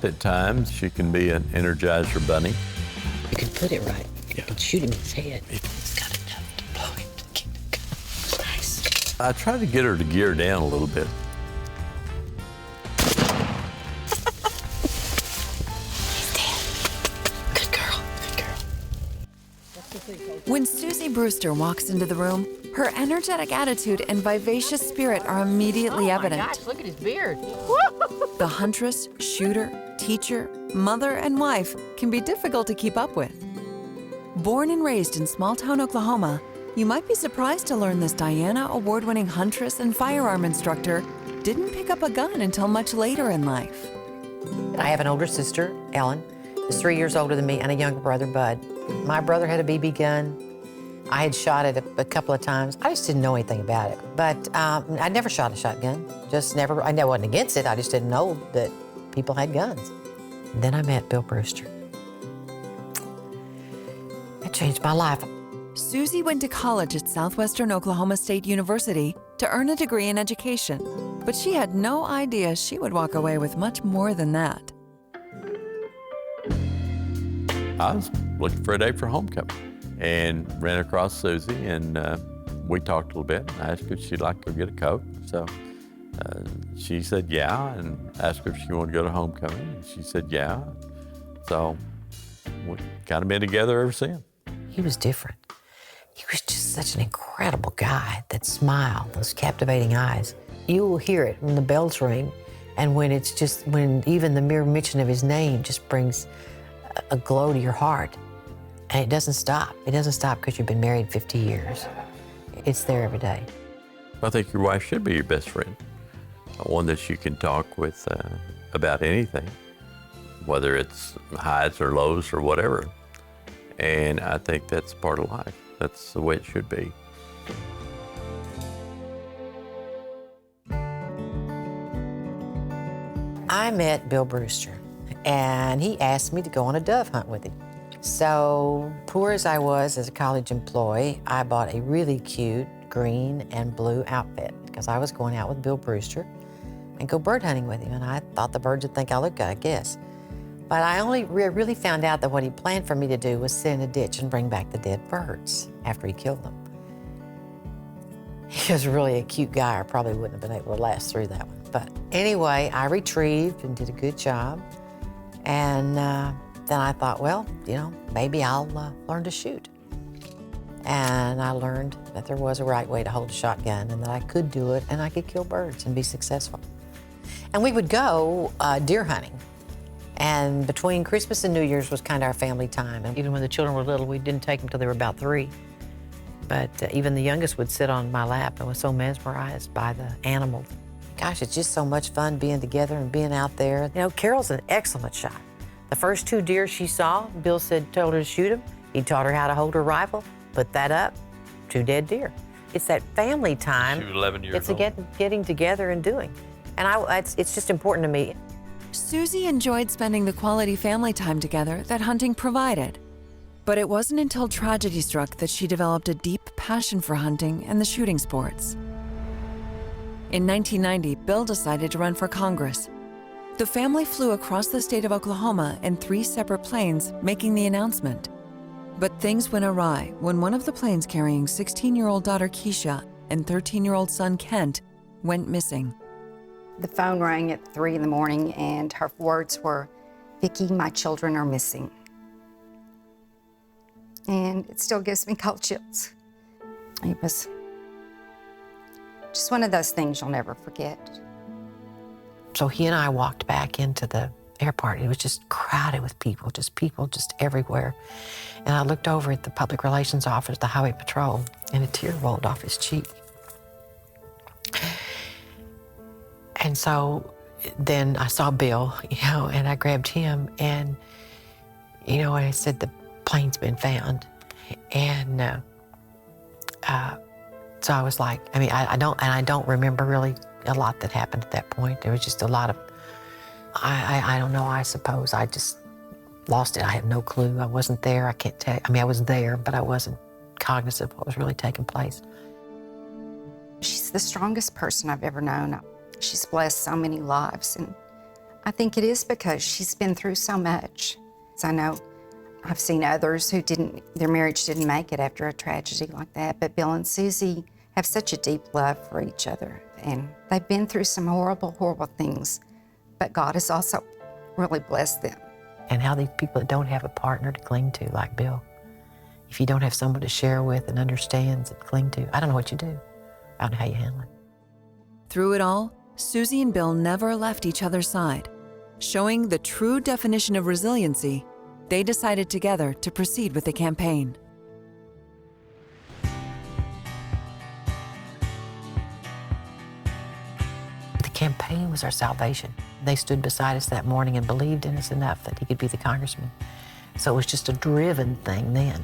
at times. She can be an Energizer bunny. You can put it right. You can shoot him in his head. It's got enough to blow him to keep it going. Nice. I try to get her to gear down a little bit. He's dead. Good girl. Good girl. When Suzie Brewster walks into the room, her energetic attitude and vivacious spirit are immediately evident. Oh my gosh, look at his beard. The huntress, shooter, teacher, mother, and wife can be difficult to keep up with. Born and raised in small-town Oklahoma, you might be surprised to learn this Diana Award-winning huntress and firearm instructor didn't pick up a gun until much later in life. I have an older sister, Ellen, who's 3 years older than me, and a younger brother, Bud. My brother had a BB gun. I had shot it a couple of times. I just didn't know anything about it. But I never shot a shotgun, just never. I wasn't against it, I just didn't know that people had guns. Then I met Bill Brewster. It changed my life. Suzie went to college at Southwestern Oklahoma State University to earn a degree in education, but she had no idea she would walk away with much more than that. I was looking for a date for homecoming and ran across Suzie, and we talked a little bit. I asked her if she'd like to go get a Coke. So she said yeah, and asked her if she wanted to go to homecoming. And she said yeah. So we kind of been together ever since. He was different. He was just such an incredible guy that smiled, those captivating eyes. You will hear it when the bells ring, and when even the mere mention of his name just brings a glow to your heart. And it doesn't stop. It doesn't stop because you've been married 50 years. It's there every day. I think your wife should be your best friend, one that you can talk with about anything, whether it's highs or lows or whatever. And I think that's part of life. That's the way it should be. I met Bill Brewster, and he asked me to go on a dove hunt with him. So, poor as I was as a college employee, I bought a really cute green and blue outfit because I was going out with Bill Brewster and go bird hunting with him, and I thought the birds would think I looked good, I guess. But I only really found out that what he planned for me to do was sit in a ditch and bring back the dead birds after he killed them. He was really a cute guy. I probably wouldn't have been able to last through that one. But anyway, I retrieved and did a good job. And then I thought, well, you know, maybe I'll learn to shoot. And I learned that there was a right way to hold a shotgun and that I could do it and I could kill birds and be successful. And we would go deer hunting. And between Christmas and New Year's was kind of our family time. And even when the children were little, we didn't take them till they were about 3. But even the youngest would sit on my lap and was so mesmerized by the animals. Gosh, it's just so much fun being together and being out there. You know, Carol's an excellent shot. The first 2 deer she saw, Bill told her to shoot them. He taught her how to hold her rifle, put that up, 2 dead deer. It's that family time. She was 11 years old. It's getting together and doing. And it's just important to me. Suzie enjoyed spending the quality family time together that hunting provided. But it wasn't until tragedy struck that she developed a deep passion for hunting and the shooting sports. In 1990, Bill decided to run for Congress. The family flew across the state of Oklahoma in 3 separate planes, making the announcement. But things went awry when one of the planes carrying 16-year-old daughter Keisha and 13-year-old son Kent went missing. The phone rang at 3 in the morning, and her words were, "Vicki, my children are missing." And it still gives me cold chills. It was just one of those things you'll never forget. So he and I walked back into the airport. It was just crowded with people just everywhere. And I looked over at the public relations office, the highway patrol, and a tear rolled off his cheek. And so then I saw Bill, you know, and I grabbed him, and, you know, I said, the plane's been found. And so I was like, I mean, I don't remember really a lot that happened at that point. There was just a lot of, I don't know, I suppose I just lost it. I have no clue. I wasn't there. I can't tell you. I mean, I was there, but I wasn't cognizant of what was really taking place. She's the strongest person I've ever known. She's blessed so many lives, and I think it is because she's been through so much. I know I've seen others who their marriage didn't make it after a tragedy like that, but Bill and Suzie have such a deep love for each other, and they've been through some horrible, horrible things, but God has also really blessed them. And how these people that don't have a partner to cling to, like Bill, if you don't have someone to share with and understands and cling to, I don't know what you do. I don't know how you handle it. Through it all, Suzie and Bill never left each other's side. Showing the true definition of resiliency, they decided together to proceed with the campaign. The campaign was our salvation. They stood beside us that morning and believed in us enough that he could be the congressman. So it was just a driven thing then.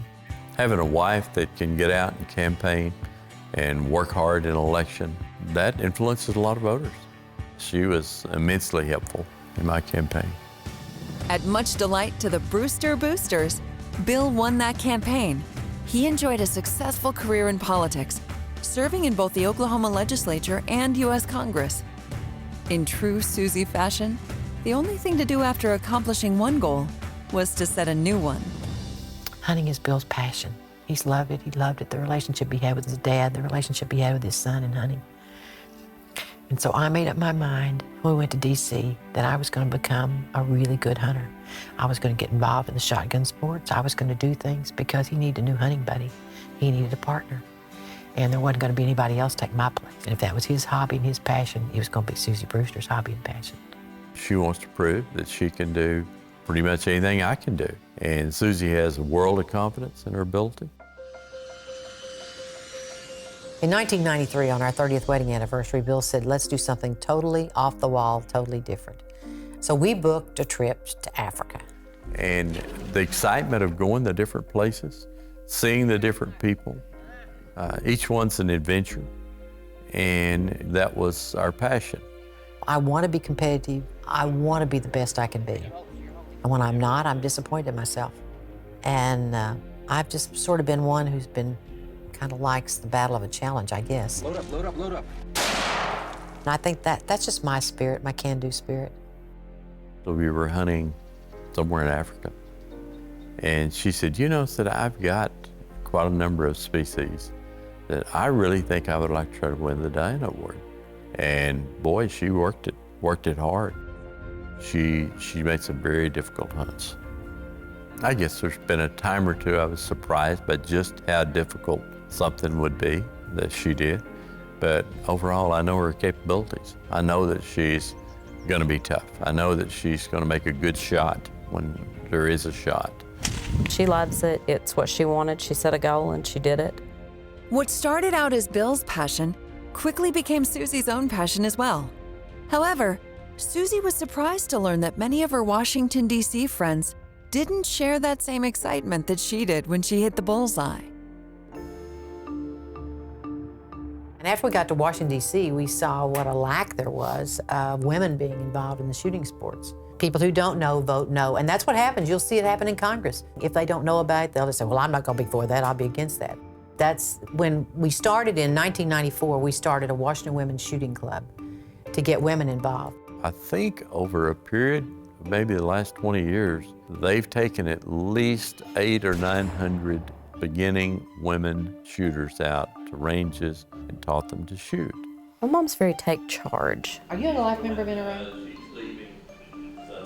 Having a wife that can get out and campaign and work hard in an election, that influences a lot of voters. She was immensely helpful in my campaign. At much delight to the Brewster Boosters, Bill won that campaign. He enjoyed a successful career in politics, serving in both the Oklahoma legislature and U.S. Congress. In true Suzie fashion, the only thing to do after accomplishing one goal was to set a new one. Hunting is Bill's passion. He's loved it. He loved it. The relationship he had with his dad, the relationship he had with his son in hunting. And so I made up my mind when we went to D.C. that I was going to become a really good hunter. I was going to get involved in the shotgun sports. I was going to do things because he needed a new hunting buddy. He needed a partner. And there wasn't going to be anybody else take my place. And if that was his hobby and his passion, it was going to be Suzie Brewster's hobby and passion. She wants to prove that she can do pretty much anything I can do. And Suzie has a world of confidence in her ability. In 1993, on our 30th wedding anniversary, Bill said, let's do something totally off the wall, totally different. So we booked a trip to Africa. And the excitement of going to different places, seeing the different people, each one's an adventure, and that was our passion. I want to be competitive. I want to be the best I can be. And when I'm not, I'm disappointed in myself. And I've just sort of been one who's been kind of likes the battle of a challenge, I guess. Load up, load up, load up. And I think that's just my spirit, my can-do spirit. So we were hunting somewhere in Africa, and she said, said, I've got quite a number of species that I really think I would like to try to win the Diana Award. And boy, she worked it hard. She made some very difficult hunts. I guess there's been a time or two I was surprised by just how difficult something would be that she did. But overall, I know her capabilities. I know that she's gonna be tough. I know that she's gonna make a good shot when there is a shot. She loves it. It's what she wanted. She set a goal and she did it. What started out as Bill's passion quickly became Suzie's own passion as well. However, Suzie was surprised to learn that many of her Washington, D.C. friends didn't share that same excitement that she did when she hit the bullseye. And after we got to Washington, D.C., we saw what a lack there was of women being involved in the shooting sports. People who don't know vote no, and that's what happens. You'll see it happen in Congress. If they don't know about it, they'll just say, well, I'm not going to be for that, I'll be against that. That's when we started in 1994, we started a Washington Women's Shooting Club to get women involved. I think over a period of maybe the last 20 years, they've taken at least 800 or 900 beginning women shooters out to ranges and taught them to shoot. My mom's very take charge. Are you a life member of NRA?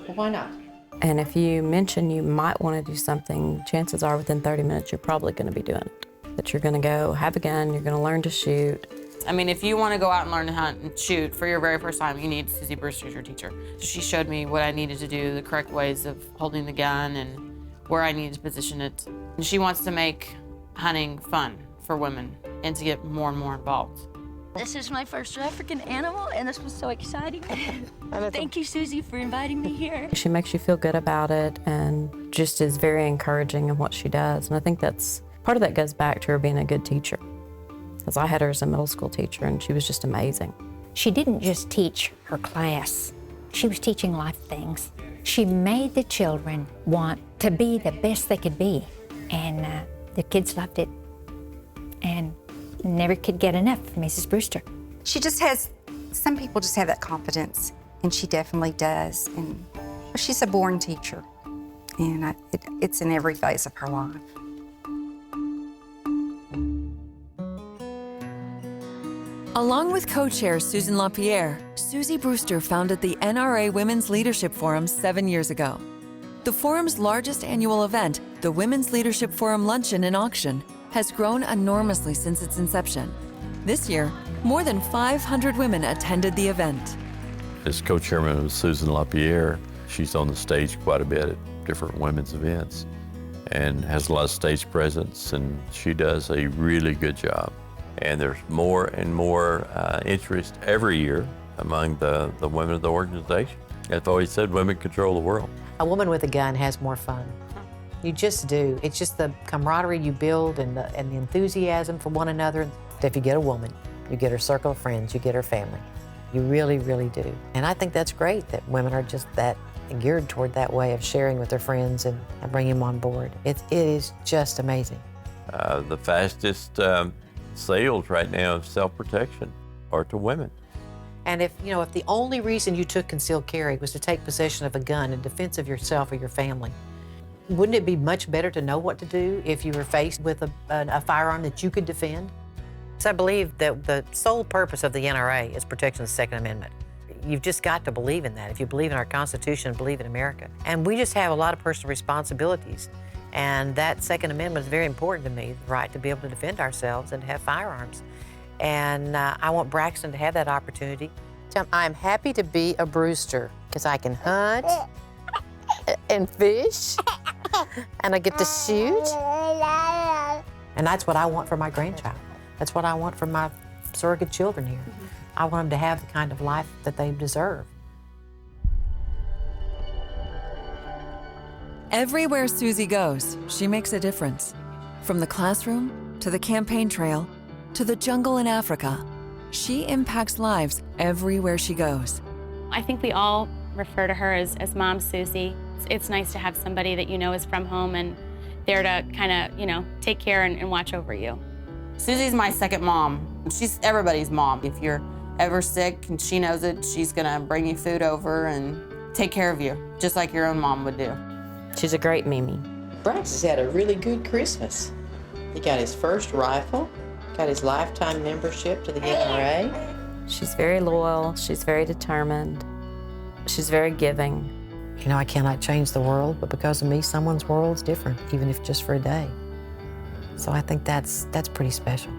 Well, why not? And if you mention you might want to do something, chances are within 30 minutes you're probably going to be doing it. That you're going to go have a gun, you're going to learn to shoot. I mean, if you want to go out and learn to hunt and shoot for your very first time, you need Suzie Brewster as your teacher. So she showed me what I needed to do, the correct ways of holding the gun and where I needed to position it. And she wants to make hunting fun for women and to get more and more involved. This is my first African animal, and this was so exciting. Thank you, Suzie, for inviting me here. She makes you feel good about it and just is very encouraging in what she does. And I think part of that goes back to her being a good teacher. Because I had her as a middle school teacher, and she was just amazing. She didn't just teach her class. She was teaching life things. She made the children want to be the best they could be. And the kids loved it and never could get enough of Mrs. Brewster. She just has, some people just have that confidence And she definitely does. And she's a born teacher. And it's in every phase of her life. Along with co-chair Susan LaPierre, Suzie Brewster founded the NRA Women's Leadership Forum 7 years ago. The forum's largest annual event, the Women's Leadership Forum Luncheon and Auction, has grown enormously since its inception. This year, more than 500 women attended the event. As co-chairman of Susan LaPierre, she's on the stage quite a bit at different women's events and has a lot of stage presence, and she does a really good job. And there's more and more interest every year among the women of the organization. I've always said women control the world. A woman with a gun has more fun. You just do. It's just the camaraderie you build and the enthusiasm for one another. If you get a woman, you get her circle of friends, you get her family. You really, really do. And I think that's great that women are just that geared toward that way of sharing with their friends and bringing them on board. It is just amazing. The fastest sales right now of self-protection are to women. And if the only reason you took concealed carry was to take possession of a gun in defense of yourself or your family, wouldn't it be much better to know what to do if you were faced with a firearm that you could defend? So I believe that the sole purpose of the NRA is protection of the Second Amendment. You've just got to believe in that. If you believe in our Constitution and believe in America. And we just have a lot of personal responsibilities. And that Second Amendment is very important to me, the right to be able to defend ourselves and to have firearms. And I want Braxton to have that opportunity. I'm happy to be a Brewster because I can hunt and fish and I get to shoot. And that's what I want for my grandchild. That's what I want for my surrogate children here. I want them to have the kind of life that they deserve. Everywhere Suzie goes, she makes a difference. From the classroom, to the campaign trail, to the jungle in Africa, she impacts lives everywhere she goes. I think we all refer to her as Mom Suzie. It's nice to have somebody that you know is from home and there to kind of, take care and watch over you. Susie's my second mom. She's everybody's mom. If you're ever sick and she knows it, she's gonna bring you food over and take care of you, just like your own mom would do. She's a great Mimi. Brax has had a really good Christmas. He got his first rifle, got his lifetime membership to the NRA. She's very loyal, she's very determined, she's very giving. I cannot change the world, but because of me, someone's world's different, even if just for a day. So I think that's pretty special.